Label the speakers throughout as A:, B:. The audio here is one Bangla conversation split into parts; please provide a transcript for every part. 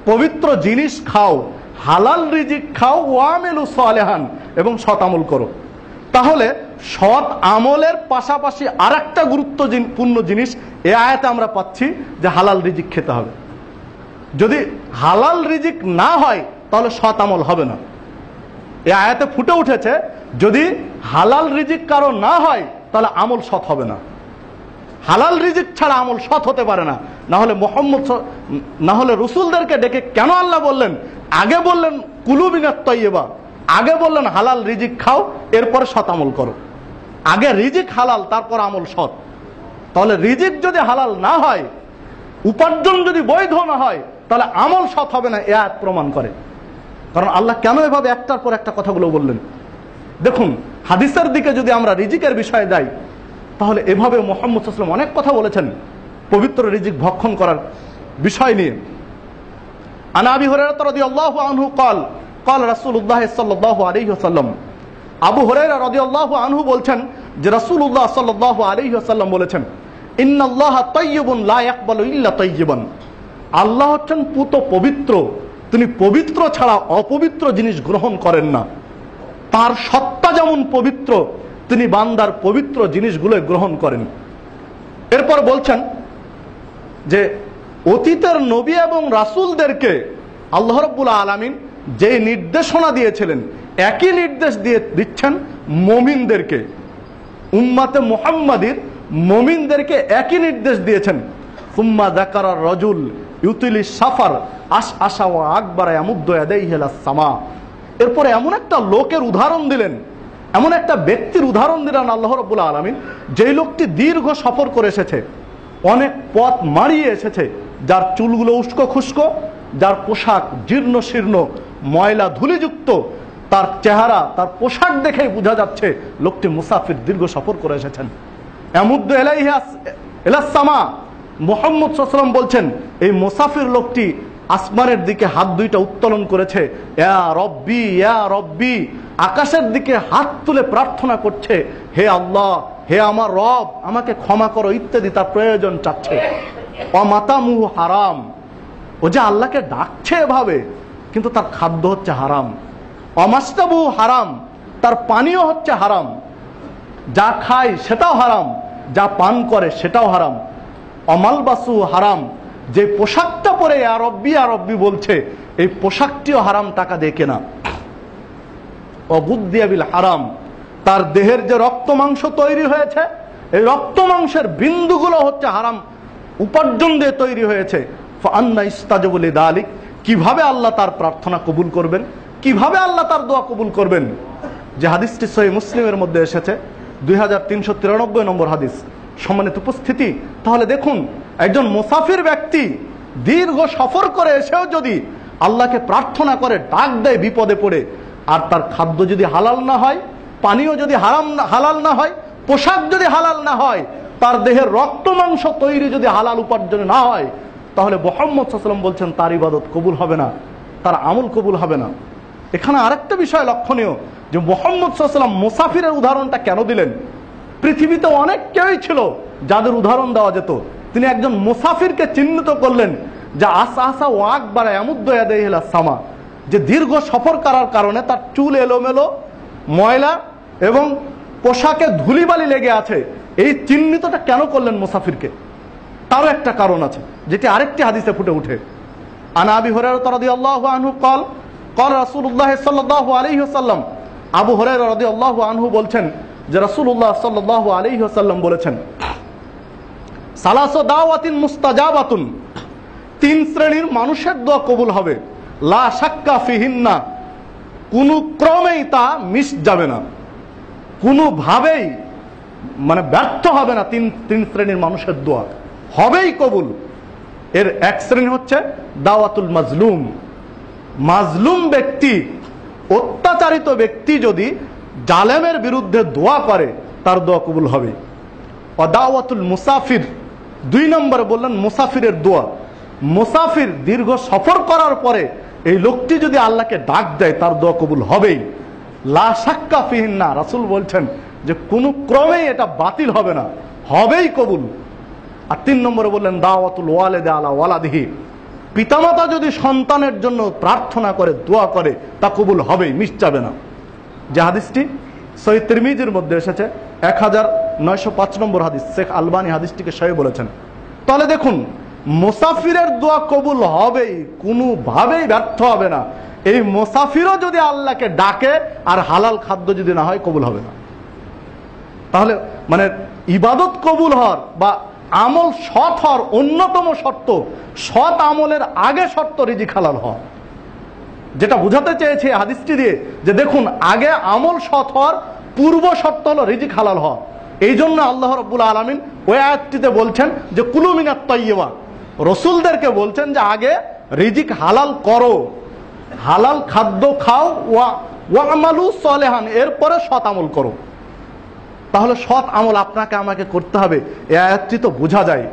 A: পবিত্র জিনিস খাও, হালাল রিজিক খাও, ওয়ামেলু সালেহান, এবং সৎ আমল করো। তাহলে সৎ আমলের পাশাপাশি আর একটা গুরুত্বপূর্ণ জিনিস এই আয়াতে আমরা পাচ্ছি যে হালাল রিজিক খেতে হবে। যদি হালাল রিজিক না হয় তাহলে সৎ আমল হবে না। এই আয়াতে ফুটে উঠেছে যদি হালাল রিজিক কারো না হয় তাহলে আমল সৎ হবে না। হালাল রিজিক ছাড়া আমল সৎ হতে পারে না। না হলে রসুলদেরকে ডেকে কেন আল্লাহ বললেন, আগে বললেন কুলু মিনাত তাইয়্যিবা, আগে বললেন হালাল রিজিক খাও, এরপরে সৎ আমল করো। আগে রিজিক হালাল, তারপর আমল সৎ। তাহলে রিজিক যদি হালাল না হয়, উপার্জন যদি বৈধ না হয়, তাহলে আমল সৎ হবে না, এ আয়াত প্রমাণ করে। কারণ আল্লাহ কেন এভাবে একটার পর একটা কথাগুলো বললেন? দেখুন, হাদিসের দিকে যদি আমরা রিজিকের বিষয়ে যাই, তাহলে এভাবে মুহাম্মদ সাল্লাল্লাহু আলাইহি ওয়াসাল্লাম অনেক কথা বলেছেন পবিত্র রিজিক ভক্ষণ করার বিষয় নিয়ে। আন আবি হুরায়রা রাদিয়াল্লাহু আনহু قال قال رسول الله সাল্লাল্লাহু আলাইহি ওয়াসাল্লাম, আবু হুরায়রা রাদিয়াল্লাহু আনহু বলছেন যে রাসূলুল্লাহ সাল্লাল্লাহু আলাইহি ওয়াসাল্লাম বলেছেন, ইন্নাল্লাহা তাইয়্যিবুন লা ইয়াকবালু ইল্লা তাইয়্যিবান, আল্লাহ হচ্ছেন পুত পবিত্র, তিনি পবিত্র ছাড়া অপবিত্র জিনিস গ্রহণ করেন না। তার সত্তা যেমন পবিত্র, তিনি বান্দার পবিত্র জিনিসগুলো গ্রহণ করেন। এরপর বলছেন যে অতীতের নবী এবং রাসূলদেরকে আল্লাহ রাব্বুল আলামিন যে নির্দেশনা দিয়েছিলেন, একই নির্দেশ দিচ্ছেন মুমিনদেরকে। উম্মাতে মুহাম্মাদির মুমিনদেরকে একই নির্দেশ দিয়েছেন। সুম্মা যাকারা রাজুল ইউতিলি সাফার আশআশা ওয়া আকবারা ইয়ামুদ্দু ইয়াদাইহি ইলাস সামা, এরপরে এমন একটা লোকের উদাহরণ দিলেন, এমন একটা ব্যক্তির উদাহরণ দিলেন আল্লাহ রাব্বুল আলামিন, যেই লোকটি দীর্ঘ সফর করে এসেছে, অনেক পথ মারিয়ে এসেছে, যার চুলগুলো উস্কো খুস্কো, যার পোশাক জীর্ণ শীর্ণ ময়লা ধুলিযুক্ত, তার চেহারা তার পোশাক দেখেই বোঝা যাচ্ছে লোকটি মুসাফির, দীর্ঘ সফর করে এসেছেন। ইয়ামুদ্দু ইলাইহি ইলাস সামা, মুহাম্মদ সাল্লাল্লাহু আলাইহি ওয়াসাল্লাম বলছেন এই মুসাফির লোকটি আসমানের দিকে হাত দুইটা উত্তোলন করেছে, ইয়া রব্বি ইয়া রব্বি, আকাশের দিকে হাত তুলে প্রার্থনা করছে, হে আল্লাহ, হে আমার রব, আমাকে ক্ষমা করো ইত্যাদি তার প্রয়োজন চাচ্ছে। অমাতামুহু হারাম, ও যে আল্লাহকে ডাকছে এভাবে, কিন্তু তার খাদ্য হচ্ছে হারাম। অমাস্তাবুহু হারাম, তার পানীয় হচ্ছে হারাম, যা খায় সেটাও হারাম, যা পান করে সেটাও হারাম। অমালবাসু হারাম, যে পোশাকটা পরে ইয়া রব্বি বলছে, এই পোশাকটিও হারাম টাকা দিয়ে কেনা। অবুদ্দিয়া বিল হারাম, তার দেহের যে রক্ত মাংস তৈরি হয়েছে, এই রক্ত মাংসের বিন্দুগুলো হচ্ছে হারাম উপার্জন দিয়ে তৈরি হয়েছে। ফাআন্না ইস্তাজাবু লিযালিক, কিভাবে আল্লাহ তার প্রার্থনা কবুল করবেন, কিভাবে আল্লাহ তার দোয়া কবুল করবেন? যে হাদিসটি সহিহ মুসলিমের মধ্যে এসেছে, 2393 নম্বর হাদিস। সম্মানিত উপস্থিতি, তাহলে দেখুন, একজন মুসাফির ব্যক্তি দীর্ঘ সফর করে এসেও যদি আল্লাহকে প্রার্থনা করে, ডাক দেয় বিপদে পড়ে, আর তার খাদ্য যদি হালাল না হয়, পানীয় যদি হালাল না হয়, পোশাক যদি হালাল না হয়, তার দেহের রক্ত মাংস তৈরি যদি হালাল উপার্জনে না হয়, তাহলে মুহাম্মদ সাল্লাল্লাহু আলাইহি ওয়াসাল্লাম বলছেন তার ইবাদত কবুল হবে না, তার আমল কবুল হবে না। এখানে আরেকটা বিষয় লক্ষণীয় যে মুহাম্মদ সাল্লাল্লাহু আলাইহি ওয়াসাল্লাম মুসাফিরের উদাহরণটা কেন দিলেন? পৃথিবীতে অনেক কেউই ছিল যাদের উদাহরণ দেওয়া যেত, তিনি একজন মুসাফিরকে চিহ্নিত করলেন যে আশআশা ওয়া আকবারা ইয়ামুদ্দু ইয়াদাইহি ইলাস সামা, যে দীর্ঘ সফর করার কারণে তার চুল এলোমেলো, ময়লা এবং পোশাকে ধুলিবালি লেগে আছে। এই চিহ্নিতটা কেন করলেন মুসাফিরকে? তারও একটা কারণ আছে, যেটি আরেকটি হাদিসে ফুটে ওঠে। আন আবি হুরায়রা রাদিয়াল্লাহু আনহু قال قال রাসূলুল্লাহ সাল্লাল্লাহু আলাইহি ওয়াসাল্লাম, আবু হুরায়রা রাদিয়াল্লাহু আনহু বলছেন যে রাসূলুল্লাহ সাল্লাল্লাহু আলাইহি ওয়াসাল্লাম বলেছেন, সালাসু দাওয়াতিন মুস্তাজাবাতুন, তিন শ্রেণীর মানুষের দোয়া কবুল হবে, লা শাক্কা ফিহিন্না, কোনো ক্রমেই তা মিস যাবে না, কোনোভাবেই ব্যর্থ হবে না। তিন শ্রেণীর মানুষের দোয়া হবেই কবুল। এর এক শ্রেণী হচ্ছে দাওয়াতুল মাজলুম, মাজলুম ব্যক্তি, অত্যাচারিত ব্যক্তি যদি জালেমের বিরুদ্ধে দোয়া করে, তার দোয়া কবুল হবে। ও দাওয়াতুল মুসাফির, 2 নম্বরে বললেন মুসাফিরের দোয়া। মুসাফির দীর্ঘ সফর করার পরে এই লোকটি যদি আল্লাহকে ডাক দেয়, তার দোয়া কবুল হবেই, লা শাক্কা ফিহিন্না, রাসূল বলছেন যে কোনো ক্রমেই এটা বাতিল হবে না, হবেই কবুল। আর 3 নম্বরে বললেন দাওয়াতুল ওয়ালিদি আলা ওয়ালাদিহি, পিতামাতা যদি সন্তানের জন্য প্রার্থনা করে, দোয়া করে, তা কবুল হবেই, মিস যাবে না। যে হাদিসটি সহিহ তিরমিজির মধ্যে এসেছে, 1905 নম্বর হাদিস, শেখ আলবানী হাদিসটিকে সহিহ বলেছেন। তাহলে দেখুন, মুসাফিরের দোয়া কবুল হবেই, কোনোভাবেই ব্যর্থ হবে না। এই মুসাফিরও যদি আল্লাহকে ডাকে আর হালাল খাদ্য যদি না হয়, কবুল হবে না। তাহলে মানে ইবাদত কবুল হওয়ার বা আমল সৎ হওয়ার অন্যতম শর্ত, সৎ আমলের আগে শর্ত রিজিক হালাল হওয়া। যেটা বুঝাতে চেয়েছে হাদিসটি দিয়ে, যে দেখুন, আগে আমল সৎ হওয়ার পূর্ব শর্ত হলো রিজিক হালাল হওয়া। এই জন্য আল্লাহ রাব্বুল আলামিন ওই আয়াতটিতে বলছেন যে কুলু মিনাত তাইয়্যিবা, রসুলদেরকে বলছেন যে আগে রিজিক হালাল করো, হালাল খাদ্য খাও, ওয়ামালু সালেহান, এরপরে সৎ আমল করো। তাহলে সৎ আমল আপনাকে আমাকে করতে হবে, এই আয়াতটি তো বোঝা যায়।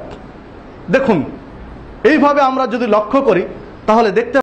A: দেখুন, এইভাবে আমরা যদি লক্ষ্য করি তাহলে দেখতে